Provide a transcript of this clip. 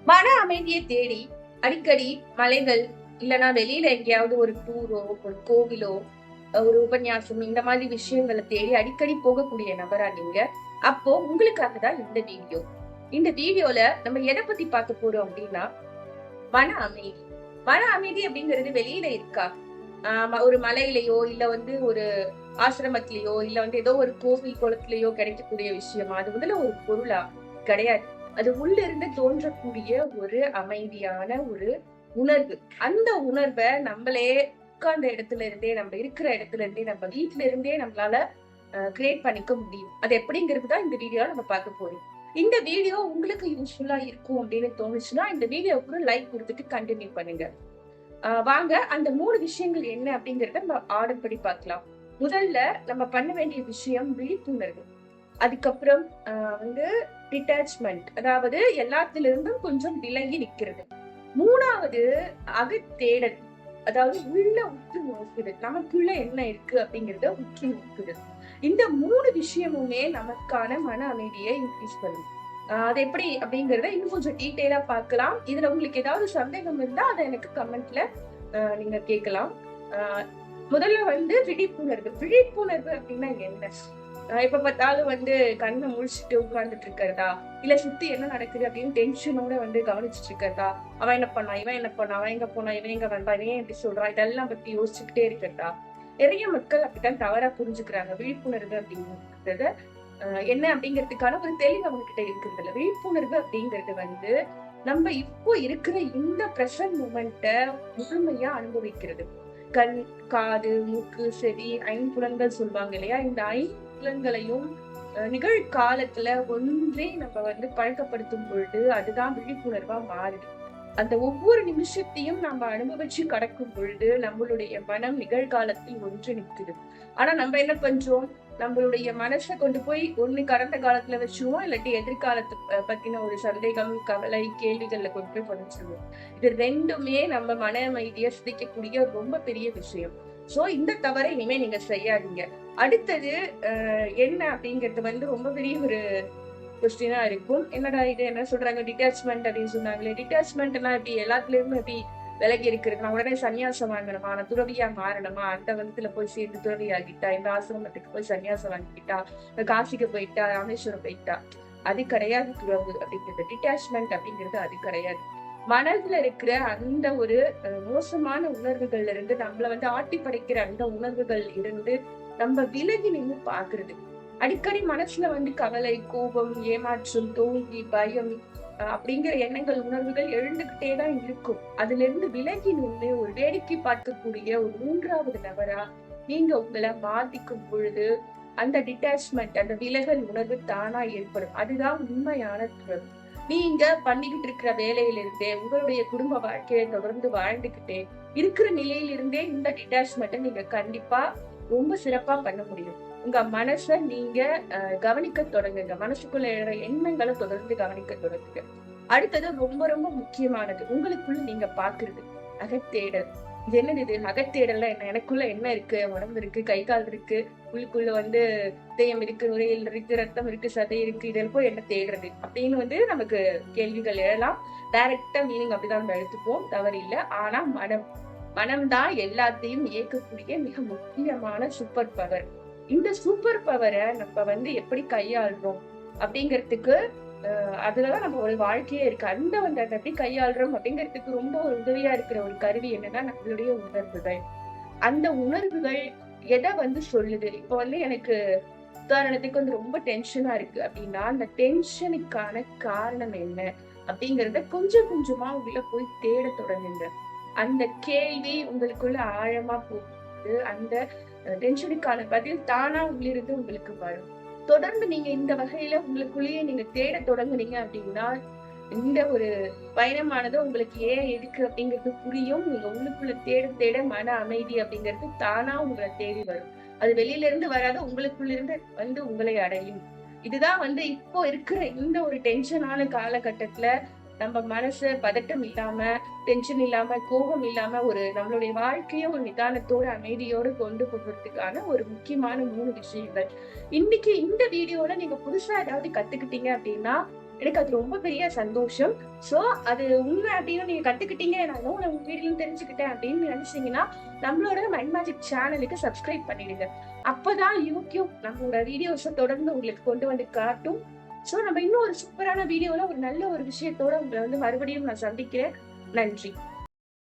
மன அமைதியை தேடி அடிக்கடி மலைகள் இல்லைன்னா வெளியில எங்கேயாவது ஒரு டூரோ ஒரு கோவிலோ ஒரு உபன்யாசம் இந்த மாதிரி விஷயங்களை தேடி அடிக்கடி போகக்கூடிய நபரா நீங்க. அப்போ உங்களுக்காக தான் இந்த வீடியோ. இந்த வீடியோல நம்ம எதை பத்தி பார்க்க போறோம் அப்படின்னா மன அமைதி. மன அமைதி அப்படிங்கிறது வெளியில இருக்கா? ஒரு மலையிலயோ இல்ல ஒரு ஆசிரமத்திலயோ இல்ல ஏதோ ஒரு கோவில் குளத்திலயோ கிடைக்கக்கூடிய விஷயமா? அது ஒரு பொருளா? கிடையாது. அது உள்ள இருந்து தோன்றக்கூடிய ஒரு அமைதியான ஒரு உணர்வு. அந்த உணர்வை நம்மளே உட்கார்ந்த இடத்துல இருந்தே, நம்ம இருக்கிற இடத்துல இருந்தே, நம்ம வீட்டுல இருந்தே நம்மளால கிரியேட் பண்ணிக்க முடியும். அது எப்படிங்கிறது தான் இந்த வீடியோல நம்ம பார்க்க போறோம். இந்த வீடியோ உங்களுக்கு யூஸ்ஃபுல்லா இருக்கும் அப்படின்னு தோணுச்சுன்னா இந்த வீடியோவுக்கு லைக் கொடுத்துட்டு கண்டினியூ பண்ணுங்க. வாங்க அந்த 3 விஷயங்கள் என்ன அப்படிங்கறத நம்ம ஆர்டர் படி பார்க்கலாம். முதல்ல நம்ம பண்ண வேண்டிய விஷயம் விழிப்புணர்வு. அதுக்கப்புறம் வந்து டிட்டாச்மெண்ட், அதாவது எல்லாத்திலிருந்தும் கொஞ்சம் விலகி நிக்கிறது. 3வது அகத்தேடல், அதாவது உள்ள உற்று நோக்குது, நமக்குள்ள என்ன இருக்கு அப்படிங்கறத உற்று நோக்குது. இந்த 3 விஷயமுமே நமக்கான மன அமைதியை இன்க்ரீஸ் பண்ணும். அது எப்படி அப்படிங்கறத இன்னும் கொஞ்சம் டீட்டெயிலா பார்க்கலாம். இதுல உங்களுக்கு ஏதாவது சந்தேகம் இருந்தா அதை எனக்கு கமெண்ட்ல நீங்க கேட்கலாம். முதல்ல விழிப்புணர்வு. விழிப்புணர்வு அப்படின்னா என்ன? எப்ப பார்த்தாலும் கண்ணை முழிச்சுட்டு உட்கார்ந்துட்டு இருக்கிறதா, இல்ல சுத்தி என்ன நடக்குது அப்படின்னு டென்ஷனோட கவனிச்சுட்டு இருக்கிறதா, அவன் என்ன பண்ணா, இவன் என்ன பண்ணா, அவன் எங்க போனா, இவன் எங்க வந்தா, இவன் எப்படி சொல்றான், இதெல்லாம் பத்தி யோசிச்சுக்கிட்டே இருக்கிறதா. நிறைய மக்கள் அப்படித்தான் தவறா புரிஞ்சுக்கிறாங்க. விழிப்புணர்வு அப்படிங்கறத என்ன அப்படிங்கிறதுக்கான ஒரு தெளிவு அவங்க கிட்ட இருக்கிறது இல்ல. விழிப்புணர்வு அப்படிங்கிறது நம்ம இப்போ இருக்கிற இந்த பிரசன்ட் மூமெண்ட்டை முழுமையா அனுபவிக்கிறது. கண், காது, மூக்கு, செவி, ஐம்புலன்கள் சொல்லுவாங்க இல்லையா? இந்த ஐம்புலன்களையும் நிகழ்காலத்துல ஒன்றே நம்ம பழக்கப்படுத்தும் பொழுது அதுதான் விழிப்புணர்வா மாறுது. அந்த ஒவ்வொரு நிமிஷத்தையும் நம்ம அனுபவிச்சு கடக்கும் பொழுது நம்மளுடைய மனம் நிகழ்காலத்தில் ஒன்று நிற்குது. ஆனா நம்ம என்ன பண்றோம்? நம்மளுடைய மனசை கொண்டு போய் ஒண்ணு கடந்த காலத்துல வச்சுருவோம், இல்லாட்டி எதிர்காலத்தை பத்தின ஒரு சந்தேகம், கவலை, கேள்விகள்ல கொண்டு போய் புதைச்சிருவோம். இது ரெண்டுமே நம்ம மன அமைதியை சிதைக்கக்கூடிய ரொம்ப பெரிய விஷயம். சோ இந்த தவறை இனிமே நீங்க செய்யாதீங்க. அடுத்தது என்ன அப்படிங்கிறது ரொம்ப பெரிய ஒரு கொஸ்டினா இருக்கும். என்னடா இது என்ன சொல்றாங்க டிட்டாச்மெண்ட் அப்படின்னு சொன்னாங்களே, டிட்டாச்மெண்ட்னா எப்படி எல்லாத்துல இருந்து எப்படி விலகி இருக்கிறது? நான் உடனே சன்னியாசம் வாங்கணுமா, நான் துறவியா மாறணுமா, அந்த வனத்துல போய் சேர்ந்து துறவி ஆகிட்டா, இந்த ஆசிரமத்துக்கு போய் சன்னியாசம் வாங்கிக்கிட்டா, இந்த காசிக்கு போயிட்டா, ராமேஸ்வரம் போயிட்டா, அது கிடையாது துறவு அப்படிங்கிறது. டிட்டாச்மெண்ட் அப்படிங்கிறது அது கிடையாது. மனதுல இருக்கிற அந்த ஒரு மோசமான உணர்வுகள்ல இருந்து நம்மள ஆட்டி படைக்கிற அந்த உணர்வுகள் இருந்து நம்ம விலகி நின்று பாக்குறது. அடிக்கடி மனசுல கவலை, கோபம், ஏமாற்றம், தோல்வி, பயம் அப்படிங்கிற எண்ணங்கள், உணர்வுகள் எழுந்துகிட்டேதான் இருக்கும். அதுல இருந்து விலகி நின்று ஒரு வேடிக்கை பார்க்கக்கூடிய ஒரு 3வது நபரா நீங்க உங்களை மாத்திக்கும் பொழுது அந்த டிட்டாச்மெண்ட், அந்த விலகல் உணர்வு தானா ஏற்படும். அதுதான் உண்மையான துறவு. நீங்க பண்ணிக்கிட்டு இருக்கிற வேலையிலிருந்தே உங்களுடைய குடும்ப வாழ்க்கையை தொடர்ந்து வாழ்ந்துகிட்டே இருக்கிற நிலையிலிருந்தே இந்த டிட்டாச்மெண்ட்டை நீங்க கண்டிப்பா ரொம்ப சிறப்பா பண்ண முடியும். உங்க மனச நீங்க கவனிக்க தொடங்குங்க. மனசுக்குள்ள எழுற எண்ணங்களை தொடர்ந்து கவனிக்க தொடங்குங்க. அடுத்தது ரொம்ப ரொம்ப முக்கியமானது, உங்களுக்குள்ள நீங்க பாக்குறது அகத்தேடல். இது என்னது? இது அகத்தேடல்ல என்ன? எனக்குள்ள என்ன இருக்கு? உடம்பு இருக்கு, கை கால் இருக்கு, உள்ளுக்குள்ள இதயம் இருக்கு, நுரையீரல் இருக்கு, ரத்தம் இருக்கு, சதை இருக்கு, இதில் போய் என்ன தேடுறது அப்படின்னு நமக்கு கேள்விகள் எழலாம். டைரக்டா மீனிங் அப்படிதான் நம்ம எடுத்துப்போம், தவறு இல்லை. ஆனா மனம்தான் எல்லாத்தையும் இயக்கக்கூடிய மிக முக்கியமான சூப்பர் பவர். இந்த சூப்பர் பவரை நம்ம எப்படி கையாளுறோம் அப்படிங்கிறதுக்கு அதுலதான் நம்ம ஒரு வாழ்க்கையே இருக்கு. அதை எப்படி கையாளுறோம் அப்படிங்கிறதுக்கு ரொம்ப ஒரு உதவியா இருக்கிற ஒரு கருவி என்னன்னா நம்மளுடைய உணர்வுகள். அந்த உணர்வுகள் எதை சொல்லுது? இப்ப எனக்கு உதாரணத்துக்கு ரொம்ப டென்ஷனா இருக்கு அப்படின்னா அந்த டென்ஷனுக்கான காரணம் என்ன அப்படிங்கறத கொஞ்சம் கொஞ்சமா உள்ள போய் தேட தொடங்குங்க. அந்த கேள்வி உங்களுக்குள்ள ஆழமா போகுது. அந்த டென்ஷனுக்கான பதில் தானா உள்ளிருந்து உங்களுக்கு வரும். தொடர்ந்து நீங்க இந்த வகையில உங்களுக்குள்ளேயே நீங்க தேட தொடங்குனீங்க அப்படின்னா இந்த ஒரு பயணமானது உங்களுக்கு ஏன் எதுக்கு அப்படிங்கிறது புரியும். நீங்க உள்ளுக்குள்ள தேட தேட மன அமைதி அப்படிங்கிறது தானா உங்களை தேடி வரும். அது வெளியில இருந்து வராத, உங்களுக்குள்ள இருந்து உங்களை அடையும். இதுதான் இப்போ இருக்கிற இந்த ஒரு டென்ஷனான காலகட்டத்துல நம்ம மனசு பதட்டம் இல்லாம, டென்ஷன் இல்லாம, கோபம் இல்லாம ஒரு நம்மளுடைய வாழ்க்கைய ஒரு நிதானத்தோட அமைதியோடு கொண்டு போகிறதுக்கான ஒரு முக்கியமான 3 விஷயங்கள். இன்னைக்கு இந்த வீடியோல நீங்க புதுசா ஏதாவது கத்துக்கிட்டீங்க அப்படின்னா எனக்கு அது ரொம்ப பெரிய சந்தோஷம். சோ அது உண்மை அப்படின்னு நீங்க கத்துக்கிட்டீங்க, நான் உங்க வீடியோல தெரிஞ்சுக்கிட்டேன் அப்படின்னு நினைச்சீங்கன்னா, நம்மளோட மைண்ட் மேஜிக் சேனலுக்கு சப்ஸ்கிரைப் பண்ணிடுங்க. அப்பதான் யூடியூப் நம்மளோட வீடியோஸ தொடர்ந்து உங்களுக்கு கொண்டு வந்து காட்டும். சோ நம்ம இன்னும் ஒரு சூப்பரான வீடியோல ஒரு நல்ல ஒரு விஷயத்தோட உங்களை வந்து மறுபடியும் நான் சந்திக்கிறேன். நன்றி.